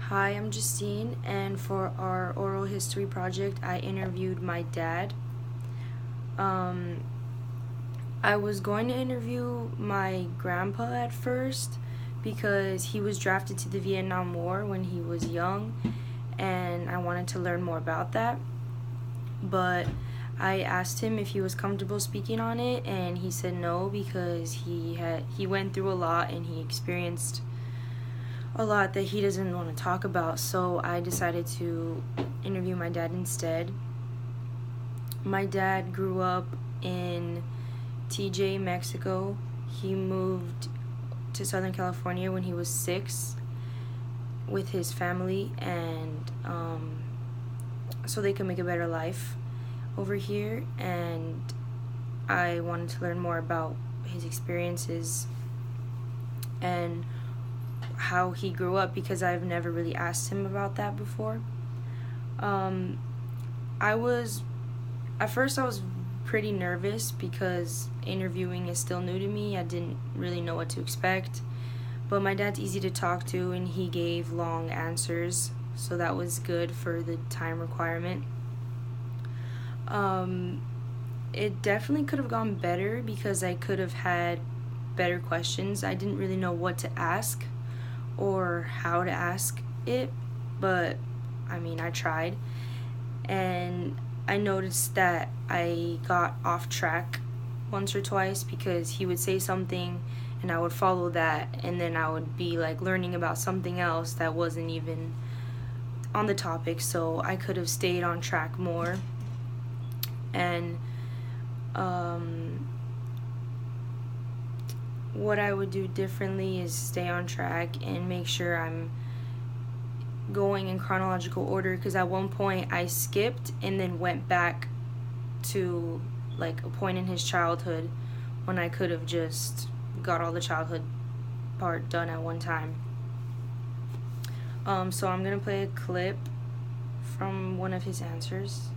Hi, I'm Justine, and for our oral history project, I interviewed my dad. Um, I was going to interview my grandpa at first because he was drafted to the Vietnam War when he was young, and I wanted to learn more about that. But I asked him if he was comfortable speaking on it, and he said no because he went through a lot and he experienced a lot that he doesn't want to talk about. So I decided to interview my dad instead. My dad grew up in TJ, Mexico. He moved to Southern California when he was 6 with his family, and so they could make a better life over here. And I wanted to learn more about his experiences and how he grew up because I've never really asked him about that before. I was At first I was pretty nervous because interviewing is still new to me. I didn't really know what to expect. But my dad's easy to talk to and he gave long answers, so that was good for the time requirement. It definitely could have gone better because I could have had better questions. I didn't really know what to ask or how to ask it, but I tried. And I noticed that I got off track once or twice because he would say something and I would follow that, and then I would be like learning about something else that wasn't even on the topic, so I could have stayed on track more. And what I would do differently is stay on track and make sure I'm going in chronological order, because at one point I skipped and then went back to like a point in his childhood when I could have just got all the childhood part done at one time. So I'm gonna play a clip from one of his answers.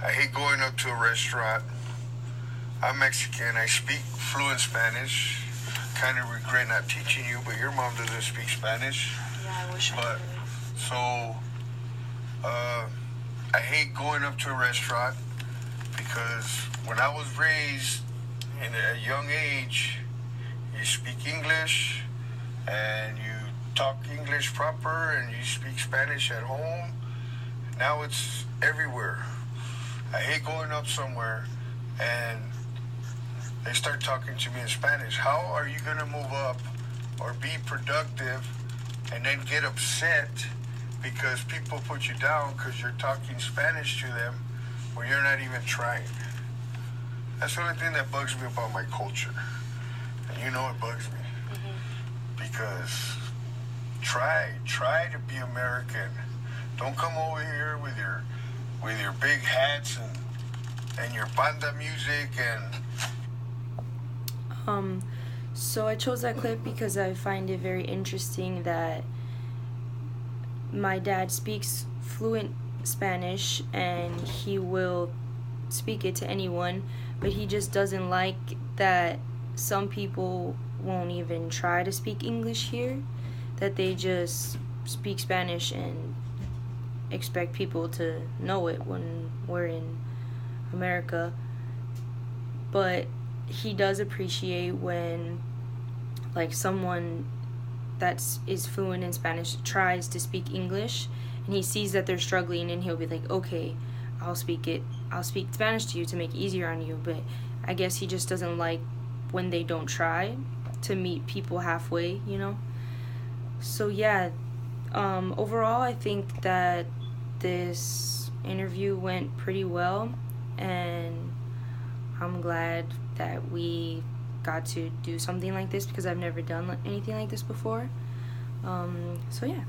I hate going up to a restaurant. I'm Mexican. I speak fluent Spanish. Kind of regret not teaching you, but your mom doesn't speak Spanish. Yeah, I wish I But could. so I hate going up to a restaurant because when I was raised in a young age, you speak English and you talk English proper and you speak Spanish at home. Now it's everywhere. I hate going up somewhere and they start talking to me in Spanish. How are you going to move up or be productive and then get upset because people put you down because you're talking Spanish to them when you're not even trying? That's the only thing that bugs me about my culture. And you know it bugs me. Because try to be American. Don't come over here with your big hats and your banda music and So I chose that clip because I find it very interesting that my dad speaks fluent Spanish and he will speak it to anyone, but he just doesn't like that some people won't even try to speak English here, that they just speak Spanish and expect people to know it when we're in America. But he does appreciate when like someone that is fluent in Spanish tries to speak English and he sees that they're struggling, and he'll be like, okay, I'll speak Spanish to you to make it easier on you. But I guess he just doesn't like when they don't try to meet people halfway, So yeah, overall I think that this interview went pretty well, and I'm glad that we got to do something like this because I've never done anything like this before. So yeah.